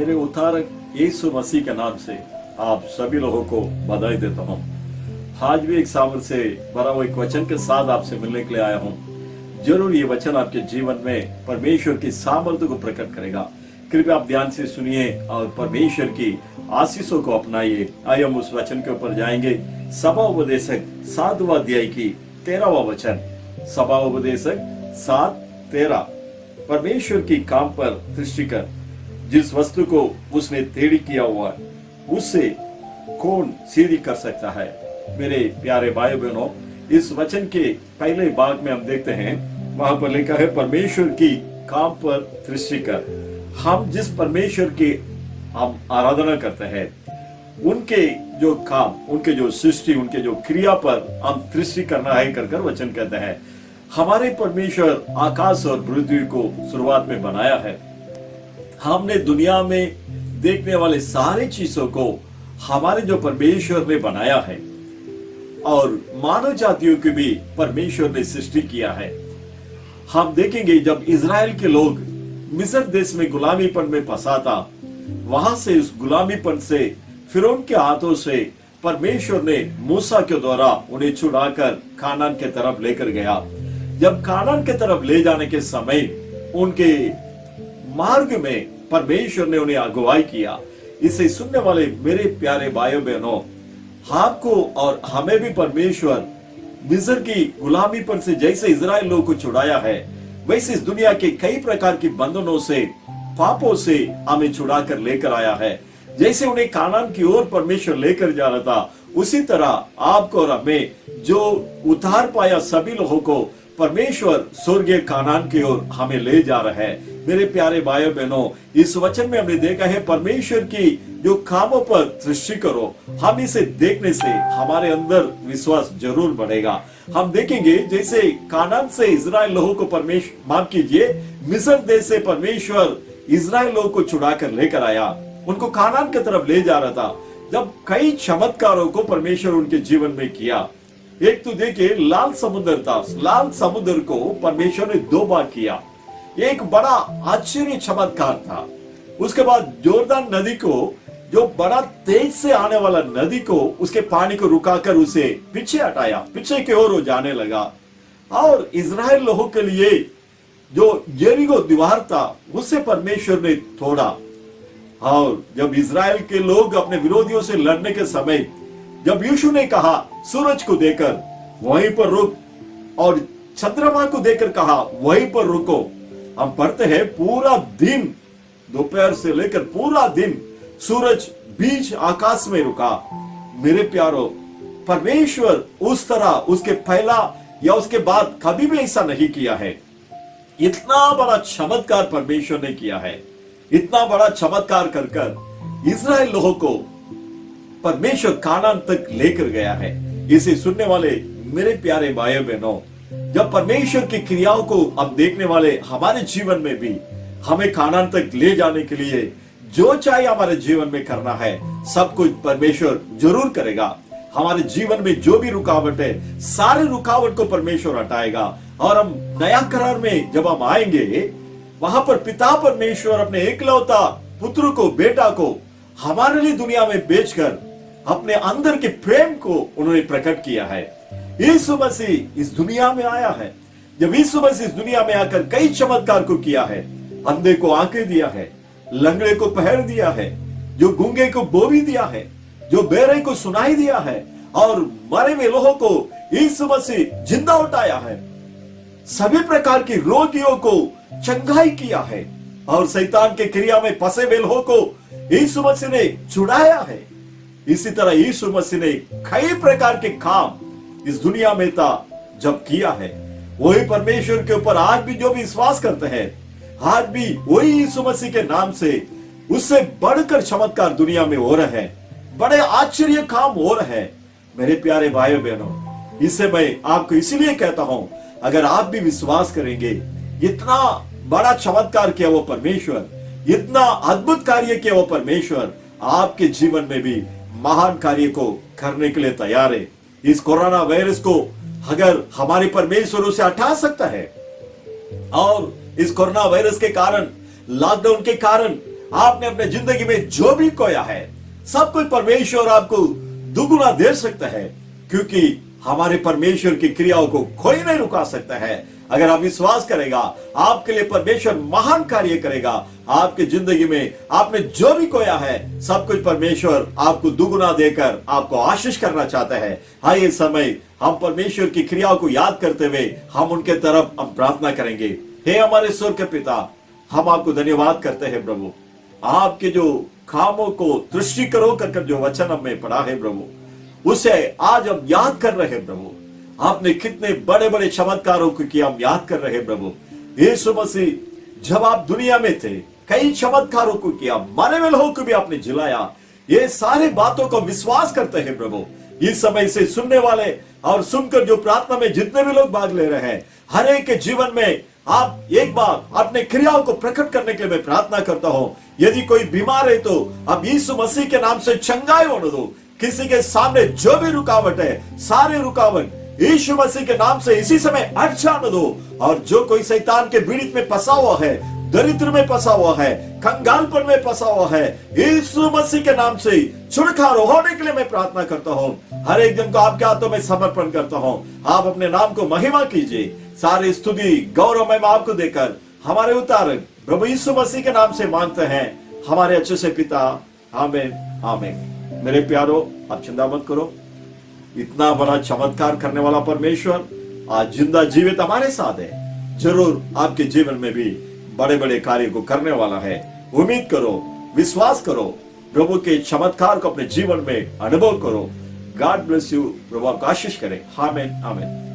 मेरे उद्धारक यीशु मसीह के नाम से आप सभी लोगों को बधाई देता हूँ। आज भी एक सामर्थ से भरा हुआ एक वचन के साथ आपसे मिलने के लिए आया हूँ। जरूर ये वचन आपके जीवन में परमेश्वर की सामर्थ्य को प्रकट करेगा। कृपया आप ध्यान से सुनिए और परमेश्वर की आशीषों को अपनाइए। आइए हम उस वचन के ऊपर जाएंगे। सभा उपदेशक 7वां अध्याय की 13वां वचन। सभा उपदेशक 7:13। परमेश्वर की काम पर दृष्टि कर, जिस वस्तु को उसने टेढ़ी किया हुआ उससे कौन सीधी कर सकता है। मेरे प्यारे भाई बहनों, इस वचन के पहले भाग में हम देखते हैं, वहां पर लिखा है परमेश्वर की काम पर दृष्टि कर। हम जिस परमेश्वर की हम आराधना करते हैं, उनके जो काम, उनके जो सृष्टि, उनके जो क्रिया पर हम दृष्टि करना है कर वचन कहते हैं। हमारे परमेश्वर आकाश और पृथ्वी को शुरुआत में बनाया है। हमने दुनिया में देखने वाले सारी चीजों को हमारे जो परमेश्वर ने बनाया है और मानव जातियों की भी परमेश्वर ने सृष्टि किया है। हम देखेंगे जब इजराइल के लोग मिस्र देश में गुलामीपन में फंसा था, वहां से उस गुलामीपन से फिरौन के हाथों से परमेश्वर ने मूसा के द्वारा उन्हें छुड़ाकर कानान के तरफ लेकर गया। जब कानान के तरफ ले जाने के समय उनके मार्ग में परमेश्वर ने उन्हें अगुवाई किया। इसे सुनने वाले मेरे प्यारे भाइयों बहनों, आपको और हमें भी परमेश्वर मिस्र की गुलामीपन से जैसे इजराइल लोगों को छुड़ाया है, वैसे इस दुनिया के कई प्रकार की बंधनों से, पापों से हमें छुड़ाकर लेकर आया है। जैसे उन्हें कानान की ओर परमेश्वर लेकर जा रहा था, उसी तरह आपको और हमें जो उद्धार पाया सभी लोगों को परमेश्वर स्वर्गीय कानान की ओर हमें ले जा रहा है। मेरे प्यारे भाइयों बहनों, इस वचन में हमने देखा है परमेश्वर की जो कामों पर दृष्टि करो। हम इसे देखने से हमारे अंदर विश्वास जरूर बढ़ेगा। हम देखेंगे जैसे कानान से इजराइल लोगों को परमेश्वर, माफ कीजिए, मिस्र देश से परमेश्वर इजराइल लोगों को छुड़ाकर लेकर आया, उनको कानान की तरफ ले जा रहा था। जब कई चमत्कारों को परमेश्वर उनके जीवन में किया। एक तो देखिए, लाल समुद्र था, लाल समुद्र को परमेश्वर ने 2 बार किया। एक बड़ा आश्चर्य चमत्कार था। उसके बाद जोरदान नदी को, जो बड़ा तेज से आने वाला नदी को, उसके पानी को रुकाकर उसे पीछे हटाया, पीछे की ओर वो जाने लगा। और इजराइल लोगों के लिए जो यरीहो दीवार था, उससे परमेश्वर ने तोड़ा। और जब इजराइल के लोग अपने विरोधियों से लड़ने के समय, जब यीशु ने कहा सूरज को देकर वहीं पर रुक और चंद्रमा को देकर कहा वहीं पर रुको, हम पढ़ते हैं पूरा दिन, दोपहर से लेकर पूरा दिन सूरज बीच आकाश में रुका। मेरे प्यारो, परमेश्वर उस तरह उसके पहला या उसके बाद कभी भी ऐसा नहीं किया है। इतना बड़ा चमत्कार परमेश्वर ने किया है। इतना बड़ा चमत्कार कर कर इजराइल लोगों को परमेश्वर कानान तक लेकर गया है। इसे सुनने वाले मेरे प्यारे भाइयों बहनों, जब परमेश्वर की क्रियाओं को अब देखने वाले हमारे जीवन में भी हमें कानान तक ले जाने के लिए जो चाहे हमारे जीवन में करना है, सब कुछ परमेश्वर जरूर करेगा। हमारे जीवन में जो भी रुकावट है, सारे रुकावट को परमेश्वर हटाएगा। और हम नया करार में जब हम आएंगे, वहां पर पिता परमेश्वर अपने एकलौता पुत्र को, बेटा को हमारे लिए दुनिया में बेचकर अपने अंदर के प्रेम को उन्होंने प्रकट किया है। यीशु मसीह इस दुनिया में आया है। जब यीशु मसीह इस दुनिया में आकर कई चमत्कार को किया है, अंधे को आंखें दिया है, लंगड़े को पैर दिया है, जो गूंगे को बोली दिया है, जो बहरे को सुनाई दिया है, और मरे हुए लोगों को यीशु मसीह जिंदा उठाया है। सभी प्रकार के रोगियों को चंगाई किया है, और शैतान के क्रिया में फंसे हुए लोगों को यीशु मसीह ने छुड़ाया है। इसी तरह यीशु मसीह ने कई प्रकार के काम इस दुनिया में था जब किया है। वही परमेश्वर के ऊपर आज भी जो भी विश्वास करते हैं, आज भी वही यीशु मसीह के नाम से उससे बढ़कर चमत्कार दुनिया में हो रहे हैं, बड़े आश्चर्य काम हो रहे हैं। मेरे प्यारे भाइयों बहनों, इसे मैं आपको इसीलिए कहता हूं, अगर आप भी विश्वास करेंगे, इतना बड़ा चमत्कार किया वो परमेश्वर, इतना अद्भुत कार्य किया वो परमेश्वर, आपके जीवन में भी महान कार्य को करने के लिए तैयार है। इस कोरोना वायरस को अगर हमारे परमेश्वर उसे हटा सकता है, और इस कोरोना वायरस के कारण, लॉकडाउन के कारण आपने अपने जिंदगी में जो भी खोया है, सब कुछ परमेश्वर आपको दुगुना दे सकता है, क्योंकि हमारे परमेश्वर की क्रियाओं को कोई नहीं रुका सकता है। अगर आप विश्वास करेगा, आपके लिए परमेश्वर महान कार्य करेगा। आपके जिंदगी में आपने जो भी खोया है, सब कुछ परमेश्वर आपको दुगुना देकर आपको आशीष करना चाहता है। हाँ, ये समय हम परमेश्वर की क्रियाओं को याद करते हुए हम उनके तरफ हम प्रार्थना करेंगे। हे हमारे स्वर्ग के पिता, हम आपको धन्यवाद करते हैं प्रभु, आपके जो कामों को दृष्टि करो कर जो वचन हमें पढ़ा है प्रभु, उसे आज हम याद कर रहे हैं प्रभु। आपने कितने बड़े बड़े चमत्कारों को किया, हम याद कर रहे हैं प्रभु। यीशु मसीह जब आप दुनिया में थे, कई चमत्कारों को किया, मरे हुए लोगों को भी आपने जिलाया। ये सारी बातों को विश्वास करते हैं प्रभु। इस समय से सुनने वाले और सुनकर जो प्रार्थना में जितने भी लोग भाग ले रहे हैं, हर एक के जीवन में आप एक बार अपने क्रियाओं को प्रकट करने के लिए मैं प्रार्थना करता हूं। यदि कोई बीमार है तो अब यीशु मसीह के नाम से चंगाई होने दो। किसी के सामने जो भी रुकावट है, सारे रुकावट यीशु मसीह के नाम से इसी समय हट जाने दो। और जो कोई शैतान के पीड़ित में फंसा हुआ है, दरिद्र में फंसा हुआ है, कंगालपन में फंसा हुआ है, यीशु मसीह के नाम से छुटकारा होने के लिए मैं प्रार्थना करता हूँ। हर एक दिन को आपके हाथों में समर्पण करता हूँ। आप अपने नाम को महिमा कीजिए। सारी स्तुति गौरव मैं आपको देकर हमारे उतारक प्रभु यीशु मसीह के नाम से मांगते हैं, हमारे अच्छे से पिता। आमीन आमीन। मेरे प्यारो, आप चिंता मत करो, इतना बड़ा चमत्कार करने वाला परमेश्वर आज जिंदा जीवित हमारे साथ है। जरूर आपके जीवन में भी बड़े बड़े कार्य को करने वाला है। उम्मीद करो, विश्वास करो, प्रभु के चमत्कार को अपने जीवन में अनुभव करो। God bless you. प्रभु आपको आशीष करे। आमीन आमीन।